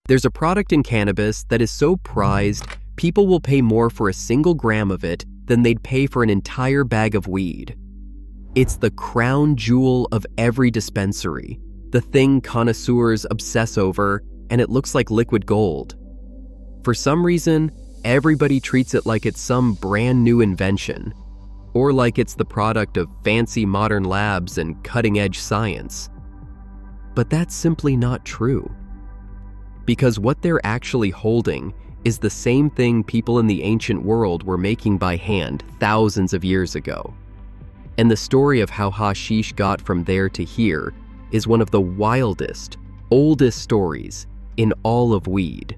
There's a product in cannabis that is so prized, people will pay more for a single gram of it than they'd pay for an entire bag of weed. It's the crown jewel of every dispensary, the thing connoisseurs obsess over, and it looks like liquid gold. For some reason, everybody treats it like it's some brand new invention, or like it's the product of fancy modern labs and cutting-edge science. But that's simply not true. Because what they're actually holding is the same thing people in the ancient world were making by hand thousands of years ago. And the story of how hashish got from there to here is one of the wildest, oldest stories in all of weed.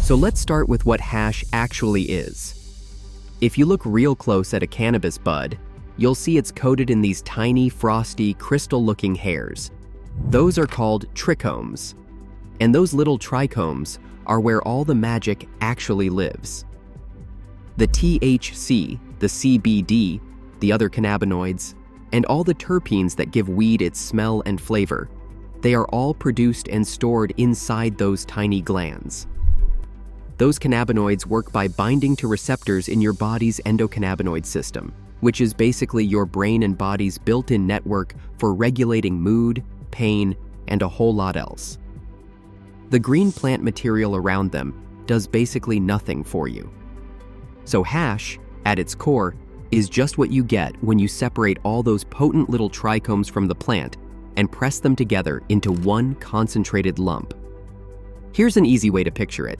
So let's start with what hash actually is. If you look real close at a cannabis bud, you'll see it's coated in these tiny, frosty, crystal-looking hairs. Those are called trichomes. And those little trichomes are where all the magic actually lives. The THC, the CBD, the other cannabinoids, and all the terpenes that give weed its smell and flavor, they are all produced and stored inside those tiny glands. Those cannabinoids work by binding to receptors in your body's endocannabinoid system, which is basically your brain and body's built-in network for regulating mood, pain, and a whole lot else. The green plant material around them does basically nothing for you. So hash, at its core, is just what you get when you separate all those potent little trichomes from the plant and press them together into one concentrated lump. Here's an easy way to picture it.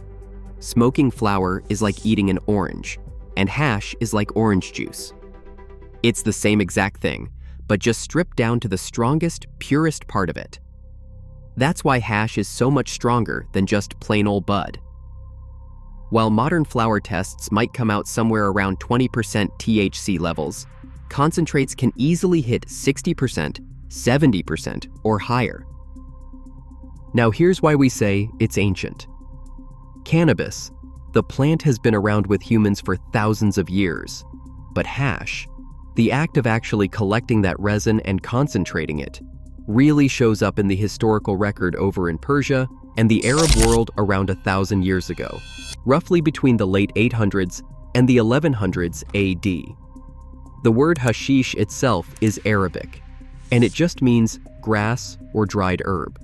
Smoking flower is like eating an orange, and hash is like orange juice. It's the same exact thing, but just stripped down to the strongest, purest part of it. That's why hash is so much stronger than just plain old bud. While modern flower tests might come out somewhere around 20% THC levels, concentrates can easily hit 60%, 70%, or higher. Now here's why we say it's ancient. Cannabis, the plant has been around with humans for thousands of years, but hash, the act of actually collecting that resin and concentrating it, really shows up in the historical record over in Persia and the Arab world around 1,000 years ago, roughly between the late 800s and the 1100s AD. The word hashish itself is Arabic, and it just means grass or dried herb.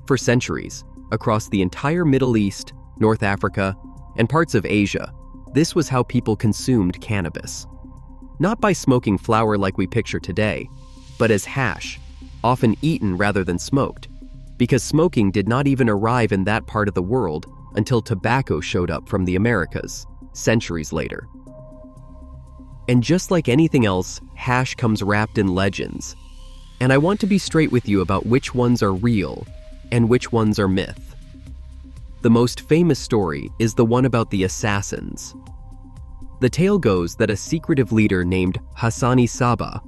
For centuries, across the entire Middle East, North Africa, and parts of Asia, this was how people consumed cannabis. Not by smoking flower like we picture today, but as hash, often eaten rather than smoked, because smoking did not even arrive in that part of the world until tobacco showed up from the Americas, centuries later. And just like anything else, hash comes wrapped in legends. And I want to be straight with you about which ones are real and which ones are myth. The most famous story is the one about the assassins. The tale goes that a secretive leader named Hassani Saba,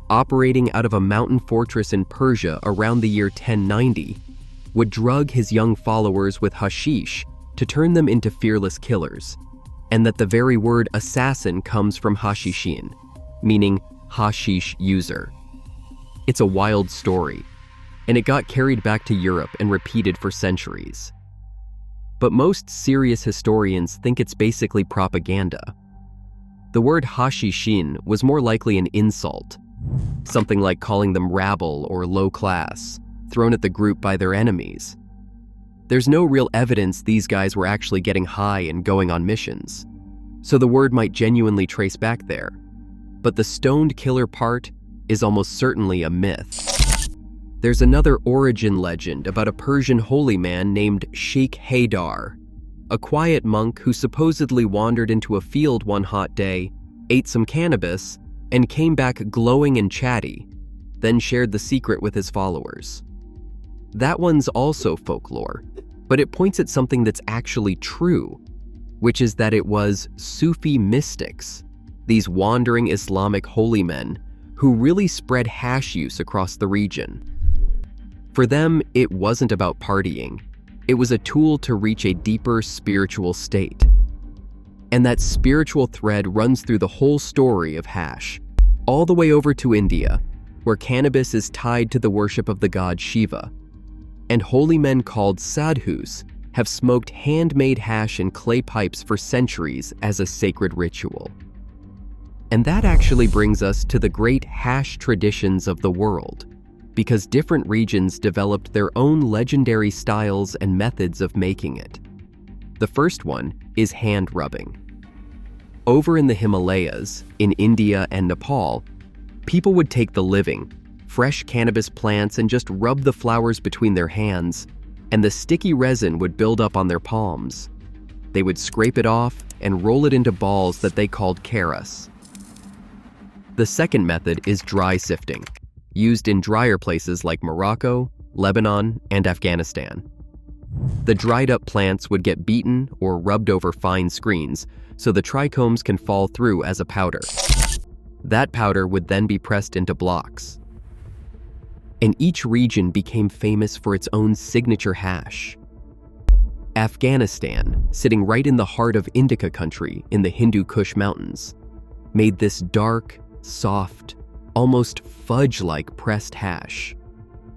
operating out of a mountain fortress in Persia around the year 1090, would drug his young followers with hashish to turn them into fearless killers, and that the very word assassin comes from hashishin, meaning hashish user. It's a wild story, and it got carried back to Europe and repeated for centuries. But most serious historians think it's basically propaganda. The word hashishin was more likely an insult, something like calling them rabble or low class, thrown at the group by their enemies. There's no real evidence these guys were actually getting high and going on missions, so the word might genuinely trace back there. But the stoned killer part is almost certainly a myth. There's another origin legend about a Persian holy man named Sheikh Haydar, a quiet monk who supposedly wandered into a field one hot day, ate some cannabis, and came back glowing and chatty, then shared the secret with his followers. That one's also folklore, but it points at something that's actually true, which is that it was Sufi mystics, these wandering Islamic holy men, who really spread hash use across the region. For them, it wasn't about partying. It was a tool to reach a deeper spiritual state. And that spiritual thread runs through the whole story of hash, all the way over to India, where cannabis is tied to the worship of the god Shiva. and holy men called sadhus have smoked handmade hash in clay pipes for centuries as a sacred ritual. And that actually brings us to the great hash traditions of the world, because different regions developed their own legendary styles and methods of making it. The first one is hand rubbing. Over in the Himalayas, in India and Nepal, people would take the living, fresh cannabis plants and just rub the flowers between their hands, and the sticky resin would build up on their palms. They would scrape it off and roll it into balls that they called karas. The second method is dry sifting, used in drier places like Morocco, Lebanon, and Afghanistan. The dried up plants would get beaten or rubbed over fine screens so the trichomes can fall through as a powder. That powder would then be pressed into blocks. And each region became famous for its own signature hash. Afghanistan, sitting right in the heart of Indica country in the Hindu Kush Mountains, made this dark, soft, almost fudge-like pressed hash,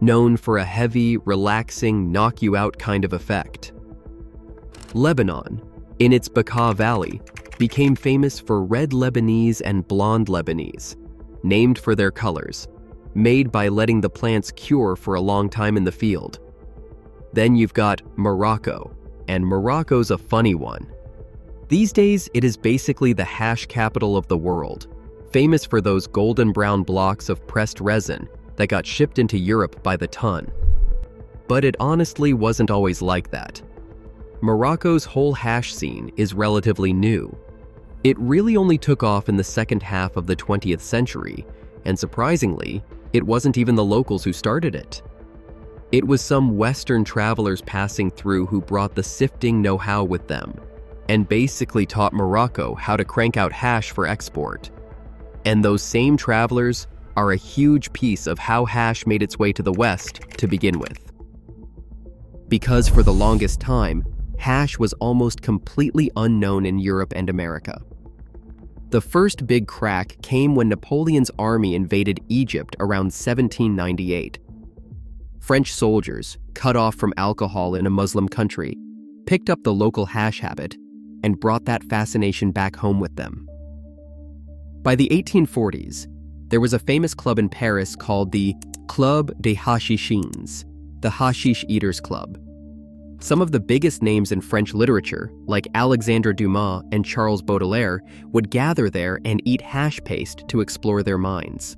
known for a heavy, relaxing, knock-you-out kind of effect. Lebanon, in its Bekaa Valley, became famous for red Lebanese and blonde Lebanese, named for their colors, made by letting the plants cure for a long time in the field. Then you've got Morocco, and Morocco's a funny one. These days, it is basically the hash capital of the world, famous for those golden brown blocks of pressed resin that got shipped into Europe by the ton. But it honestly wasn't always like that. Morocco's whole hash scene is relatively new. It really only took off in the second half of the 20th century, and surprisingly, it wasn't even the locals who started it. It was some Western travelers passing through who brought the sifting know-how with them, and basically taught Morocco how to crank out hash for export. And those same travelers are a huge piece of how hash made its way to the West to begin with. Because for the longest time, hash was almost completely unknown in Europe and America. The first big crack came when Napoleon's army invaded Egypt around 1798. French soldiers, cut off from alcohol in a Muslim country, picked up the local hash habit and brought that fascination back home with them. By the 1840s, there was a famous club in Paris called the Club des Hachishins, the Hashish Eaters Club. Some of the biggest names in French literature, like Alexandre Dumas and Charles Baudelaire, would gather there and eat hash paste to explore their minds.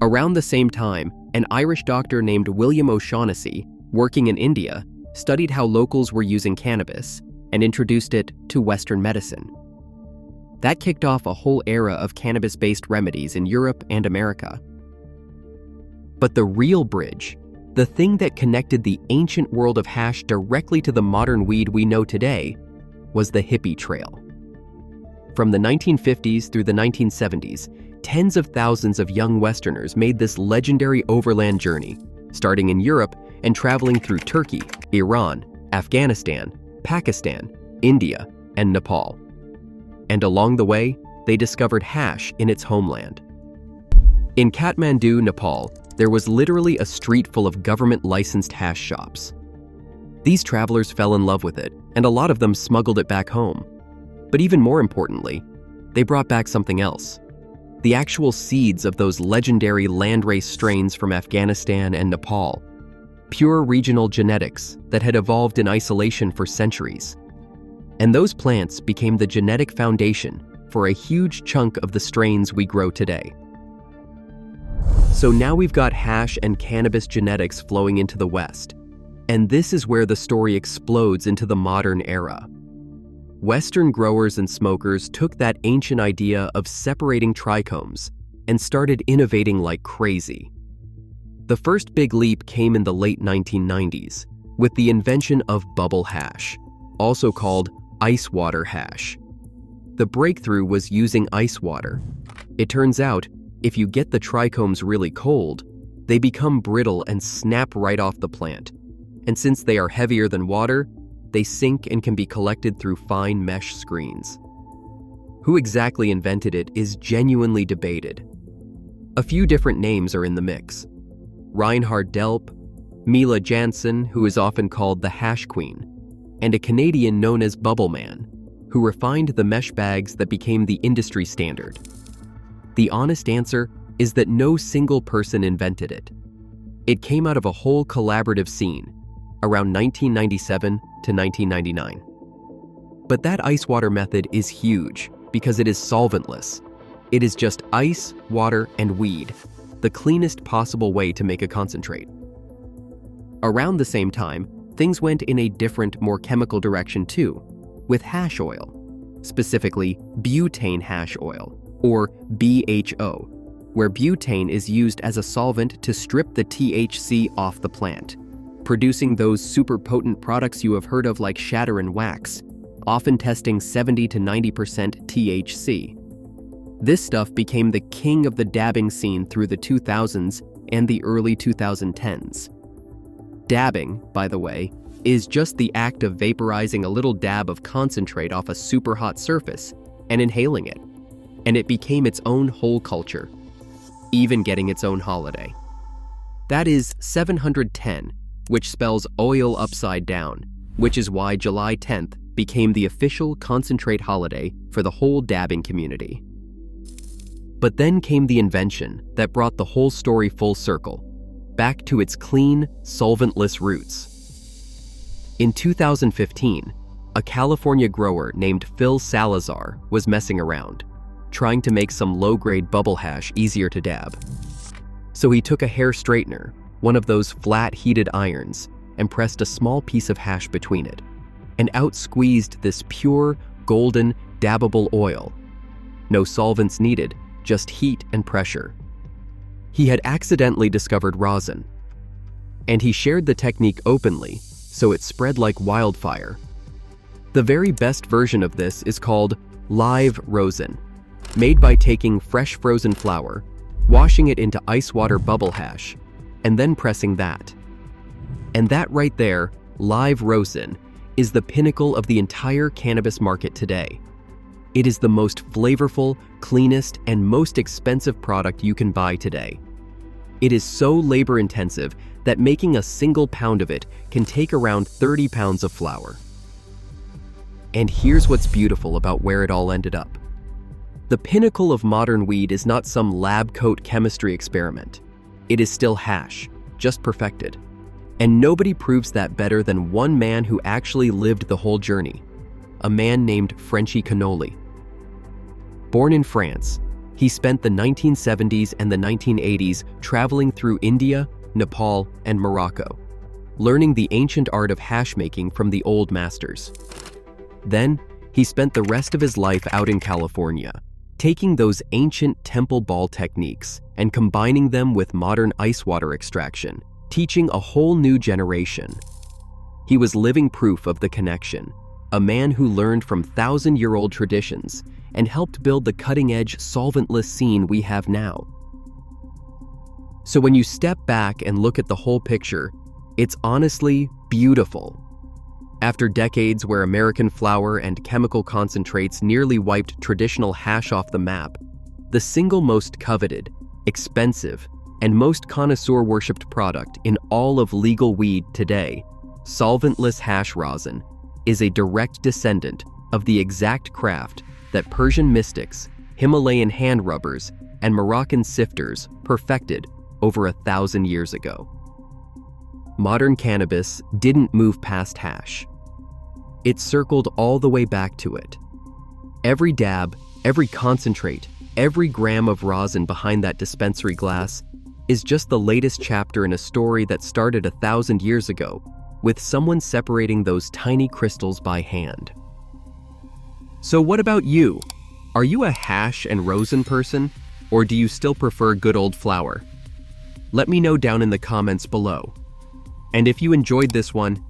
Around the same time, an Irish doctor named William O'Shaughnessy, working in India, studied how locals were using cannabis and introduced it to Western medicine. That kicked off a whole era of cannabis-based remedies in Europe and America. But the real bridge, the thing that connected the ancient world of hash directly to the modern weed we know today, was the hippie trail. From the 1950s through the 1970s, tens of thousands of young Westerners made this legendary overland journey, starting in Europe and traveling through Turkey, Iran, Afghanistan, Pakistan, India, and Nepal. And along the way, they discovered hash in its homeland. In Kathmandu, Nepal, there was literally a street full of government-licensed hash shops. These travelers fell in love with it, and a lot of them smuggled it back home. But even more importantly, they brought back something else. The actual seeds of those legendary landrace strains from Afghanistan and Nepal. Pure regional genetics that had evolved in isolation for centuries. And those plants became the genetic foundation for a huge chunk of the strains we grow today. So now we've got hash and cannabis genetics flowing into the West, and this is where the story explodes into the modern era. Western growers and smokers took that ancient idea of separating trichomes and started innovating like crazy. The first big leap came in the late 1990s with the invention of bubble hash, also called ice water hash. The breakthrough was using ice water. It turns out, if you get the trichomes really cold, they become brittle and snap right off the plant. And since they are heavier than water, they sink and can be collected through fine mesh screens. Who exactly invented it is genuinely debated. A few different names are in the mix. Reinhard Delp, Mila Jansen, who is often called the Hash Queen, and a Canadian known as Bubble Man, who refined the mesh bags that became the industry standard. The honest answer is that no single person invented it. It came out of a whole collaborative scene around 1997 to 1999. But that ice water method is huge because it is solventless. It is just ice, water, and weed, the cleanest possible way to make a concentrate. Around the same time, things went in a different, more chemical direction too, with hash oil, specifically butane hash oil, or BHO, where butane is used as a solvent to strip the THC off the plant, producing those super potent products you have heard of like shatter and wax, often testing 70 to 90% THC. This stuff became the king of the dabbing scene through the 2000s and the early 2010s. Dabbing, by the way, is just the act of vaporizing a little dab of concentrate off a super hot surface and inhaling it, and it became its own whole culture, even getting its own holiday. That is 710, which spells oil upside down, which is why July 10th became the official concentrate holiday for the whole dabbing community. But then came the invention that brought the whole story full circle, back to its clean, solventless roots. In 2015, a California grower named Phil Salazar was messing around, trying to make some low-grade bubble hash easier to dab. So he took a hair straightener, one of those flat heated irons, and pressed a small piece of hash between it, and out squeezed this pure, golden, dabbable oil. No solvents needed, just heat and pressure. He had accidentally discovered rosin, and he shared the technique openly, so it spread like wildfire. The very best version of this is called live rosin, made by taking fresh frozen flour, washing it into ice water bubble hash, and then pressing that. And that right there, live rosin, is the pinnacle of the entire cannabis market today. It is the most flavorful, cleanest, and most expensive product you can buy today. It is so labor-intensive that making a single pound of it can take around 30 pounds of flour. And here's what's beautiful about where it all ended up. The pinnacle of modern weed is not some lab-coat chemistry experiment. It is still hash, just perfected. And nobody proves that better than one man who actually lived the whole journey, a man named Frenchy Cannoli. Born in France, he spent the 1970s and the 1980s traveling through India, Nepal, and Morocco, learning the ancient art of hash making from the old masters. Then, he spent the rest of his life out in California, taking those ancient temple ball techniques and combining them with modern ice water extraction, teaching a whole new generation. He was living proof of the connection, a man who learned from thousand-year-old traditions and helped build the cutting-edge, solventless scene we have now. So when you step back and look at the whole picture, it's honestly beautiful. After decades where American flower and chemical concentrates nearly wiped traditional hash off the map, the single most coveted, expensive, and most connoisseur-worshipped product in all of legal weed today, solventless hash rosin, is a direct descendant of the exact craft that Persian mystics, Himalayan hand rubbers, and Moroccan sifters perfected over 1,000 years ago. Modern cannabis didn't move past hash. It circled all the way back to it. Every dab, every concentrate, every gram of rosin behind that dispensary glass is just the latest chapter in a story that started 1,000 years ago, with someone separating those tiny crystals by hand. So what about you? Are you a hash and rosin person, or do you still prefer good old flower? Let me know down in the comments below. And if you enjoyed this one,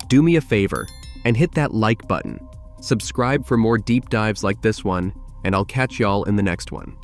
do me a favor and hit that like button. Subscribe for more deep dives like this one, and I'll catch y'all in the next one.